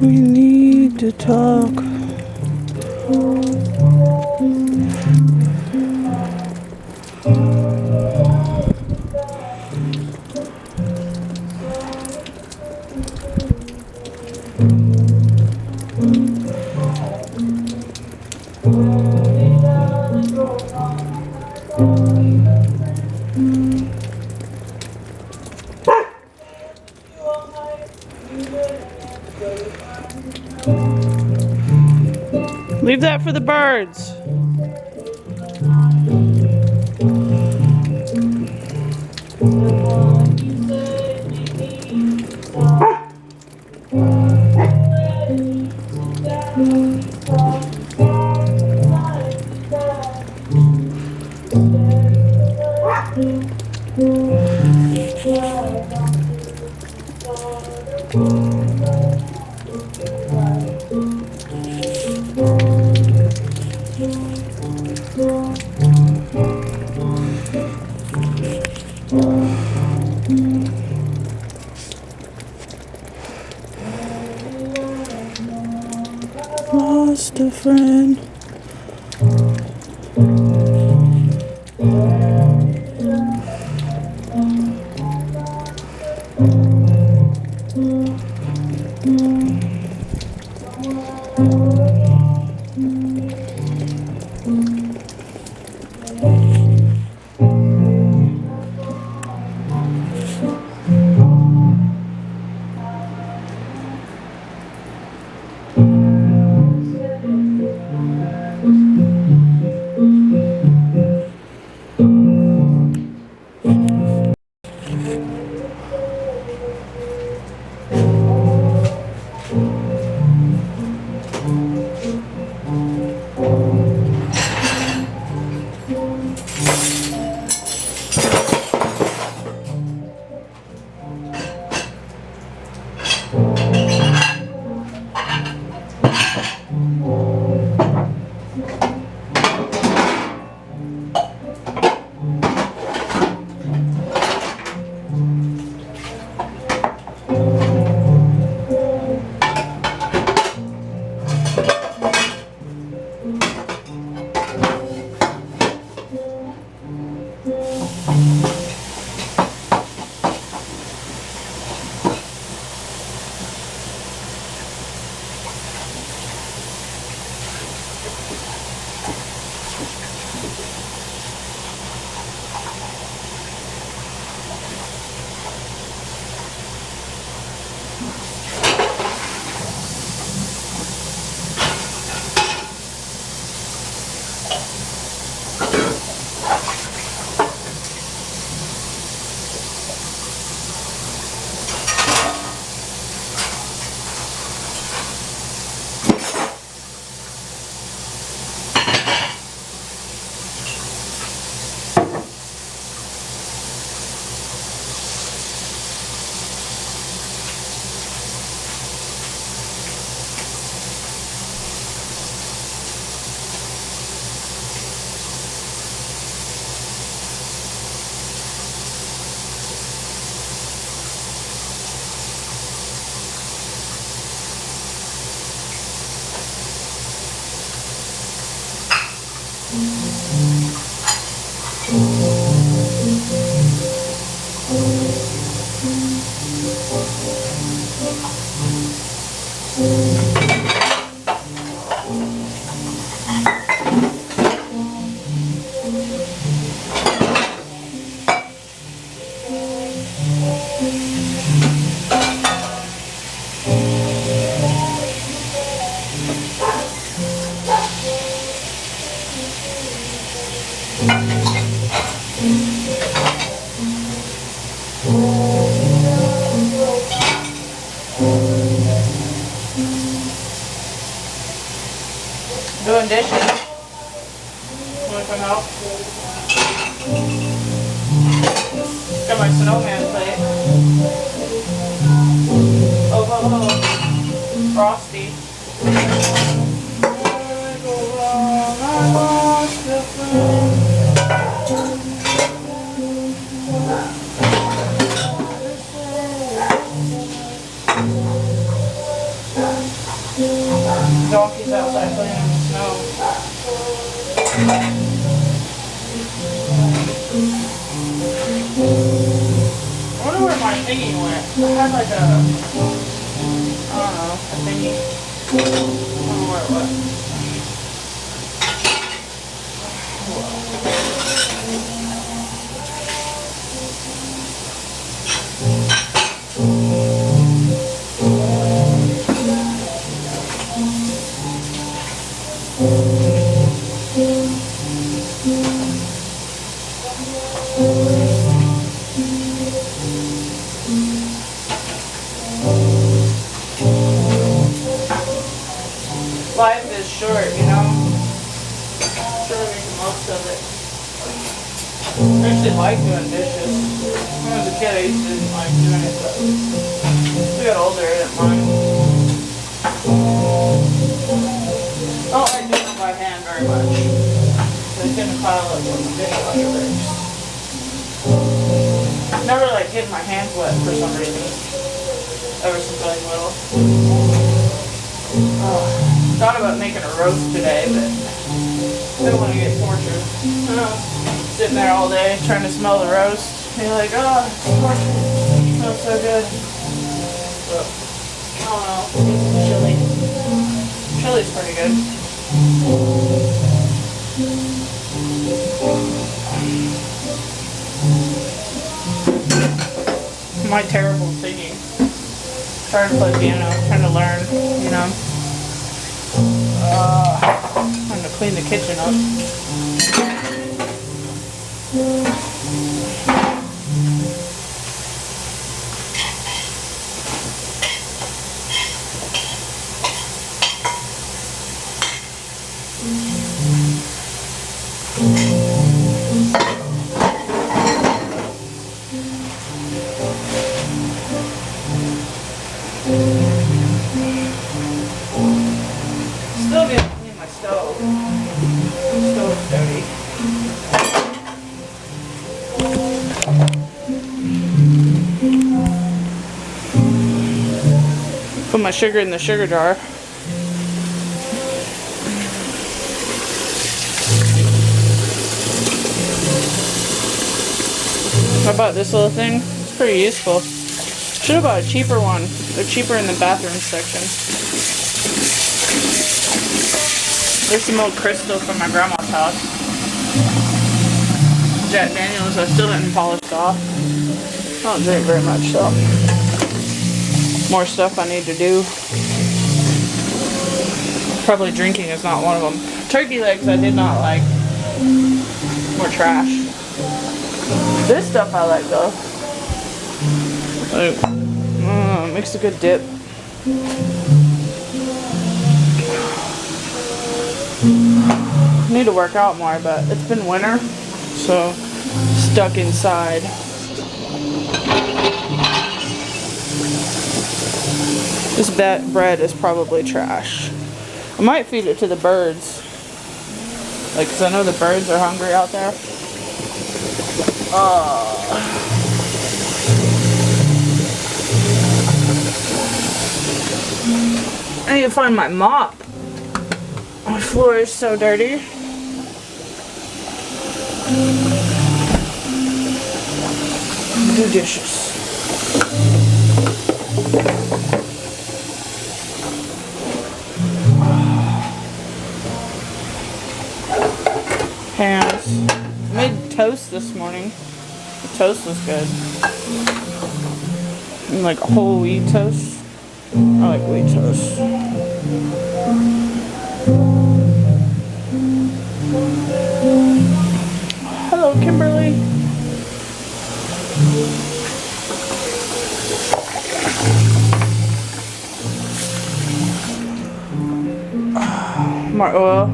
We need to talk. Leave that for the birds. Lost a friend. Doing dishes. Wanna come out? Got my snowman plate. Oh, ho, ho. Frosty. Donkeys outside playing in the snow. I wonder where my thingy went. I had like a, I don't know, a thingy. I don't know where it went. Life is short, you know? Try to make the most of it. I actually like doing dishes. When I was a kid, I used to didn't like doing it, but as I got older, I didn't mind. I don't like doing it by hand very much. They tend to pile up on the dishwasher breaks. Never like getting my hands wet for some reason. Ever since I was little. Thought about making a roast today, but I don't want to get tortured. Sitting there all day trying to smell the roast. And you're like, oh, it smells so good. But, I don't know. Chili. Chili's pretty good. My terrible singing. Trying to play piano, trying to learn, you know. Trying to clean the kitchen up. Still gonna clean my stove. The stove's dirty. Put my sugar in the sugar jar. I bought this little thing. It's pretty useful. Should have bought a cheaper one. They're cheaper in the bathroom section. There's some old crystal from my grandma's house. Jack Daniels, I still didn't polish off. I don't drink very much, so more stuff I need to do. Probably drinking is not one of them. Turkey legs I did not like. More trash. This stuff I like though. Like, makes a good dip. Need to work out more, but it's been winter, so stuck inside. This bread is probably trash. I might feed it to the birds, like, 'cause I know the birds are hungry out there. I need to find my mop. My floor is so dirty. Do dishes. Hands. I made toast this morning. The toast was good. And like whole wheat toast. I like wheat toast. Hello, Kimberly. More oil.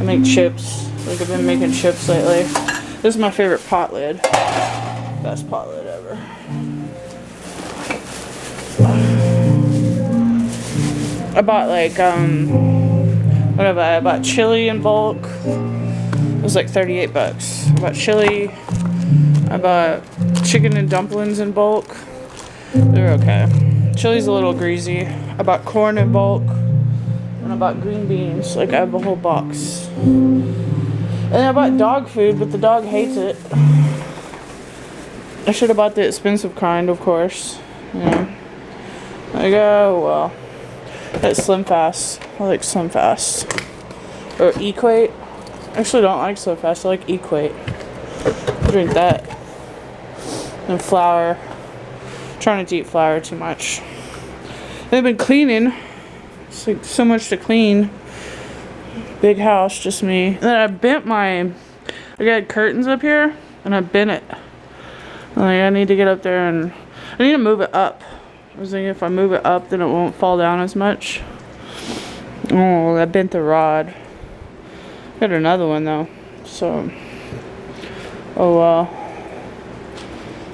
I make chips. Like I've been making chips lately. This is my favorite pot lid. Best pot lid ever. I bought like whatever. I bought chili in bulk. It was like 38 bucks. I bought chili. I bought chicken and dumplings in bulk. They're okay. Chili's a little greasy. I bought corn in bulk. And I bought green beans. Like, I have a whole box. And I bought dog food, but the dog hates it. I should have bought the expensive kind, of course. Yeah. Like, oh, well. That's Slim Fast. I like Slim Fast. Or Equate. I actually don't like Slim Fast. I like Equate. Drink that. And flour. I'm trying not to eat flour too much. I've been cleaning. It's like so much to clean. Big house, just me. And then I bent I got curtains up here, and I bent it. Like, I need to get up there and I need to move it up. I was thinking if I move it up, then it won't fall down as much. Oh, I bent the rod. Got another one though. So, oh well.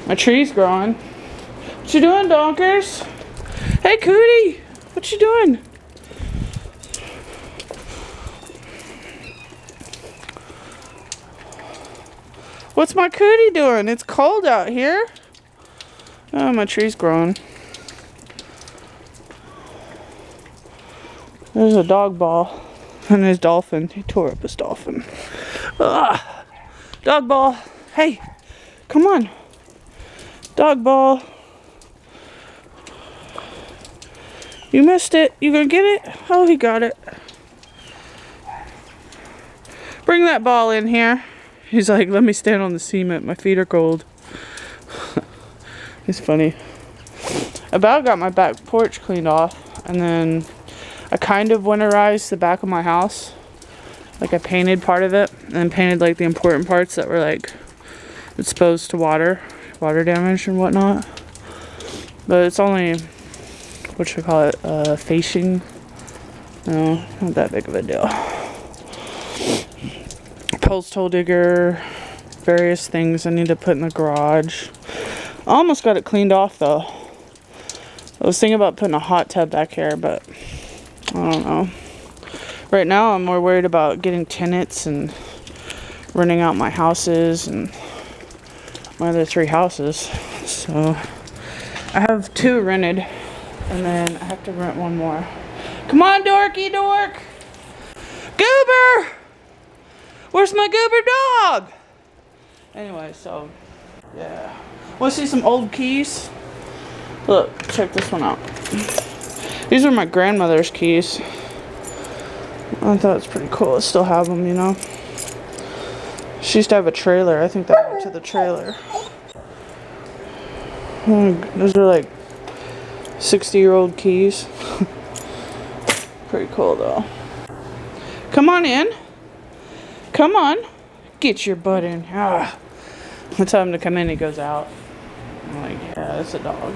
My tree's growing. What you doing, Donkers? Hey, Cootie. What you doing? What's my Cootie doing? It's cold out here. Oh, my tree's growing. There's a dog ball and his dolphin. He tore up his dolphin. Ugh. Dog ball. Hey, come on. Dog ball. You missed it. You gonna get it? Oh, he got it. Bring that ball in here. He's like, let me stand on the cement. My feet are cold. It's funny. I about got my back porch cleaned off, and then I kind of winterized the back of my house. Like, I painted part of it, and then painted like the important parts that were like exposed to water damage and whatnot. But it's only, what should I call it, fasciang. No, not that big of a deal. Post hole digger, various things I need to put in the garage. I almost got it cleaned off though. I was thinking about putting a hot tub back here, but I don't know. Right now I'm more worried about getting tenants and renting out my houses and my other 3 houses. So I have 2 rented, and then I have to rent 1 more. Come on, Dorky Dork! Goober! Where's my Goober dog? Anyway, so yeah. Want to see some old keys? Look, check this one out. These are my grandmother's keys. I thought it's pretty cool. I still have them, you know. She used to have a trailer. I think that went to the trailer. Those are like 60-year-old keys. Pretty cool though. Come on in. Come on. Get your butt in. Ah. I tell him to come in, he goes out. I'm like, yeah, it's a dog.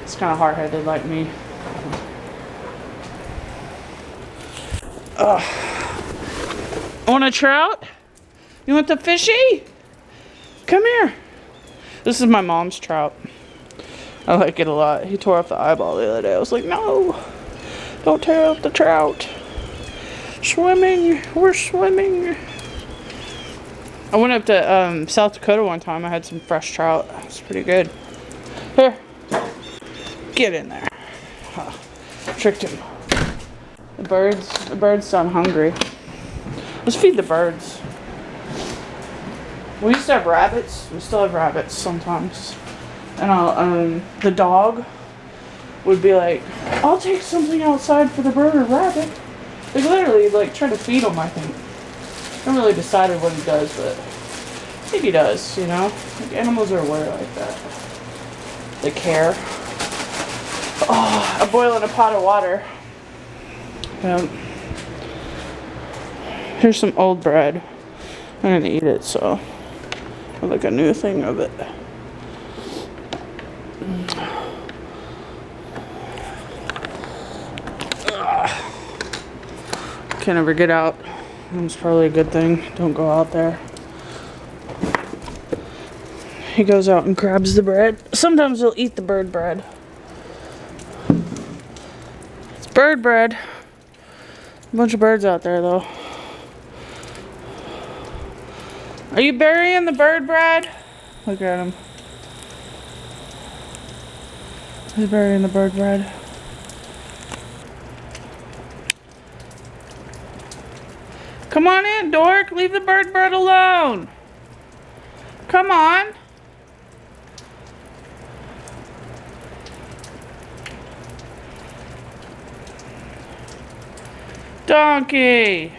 It's kind of hard-headed like me. Want a trout? You want the fishy? Come here. This is my mom's trout. I like it a lot. He tore off the eyeball the other day. I was like, no, don't tear off the trout. Swimming. We're swimming. I went up to South Dakota one time. I had some fresh trout. It's pretty good. Here. Get in there. Huh. Tricked him. The birds sound hungry. Let's feed the birds. We used to have rabbits. We still have rabbits sometimes. And the dog would be like, I'll take something outside for the bird or rabbit. They literally like try to feed him, I think. I haven't really decided what he does, but I think he does, you know? Like, animals are aware like that. They care. Oh, I'm boiling a pot of water. Here's some old bread. I'm gonna eat it, so I like a new thing of it. Can't ever get out. That's probably a good thing. Don't go out there. He goes out and grabs the bread. Sometimes he'll eat the bird bread. It's bird bread. A bunch of birds out there though. Are you burying the bird bread? Look at him. He's burying the bird bread. Come on in, dork. Leave the bird alone. Come on. Donkey.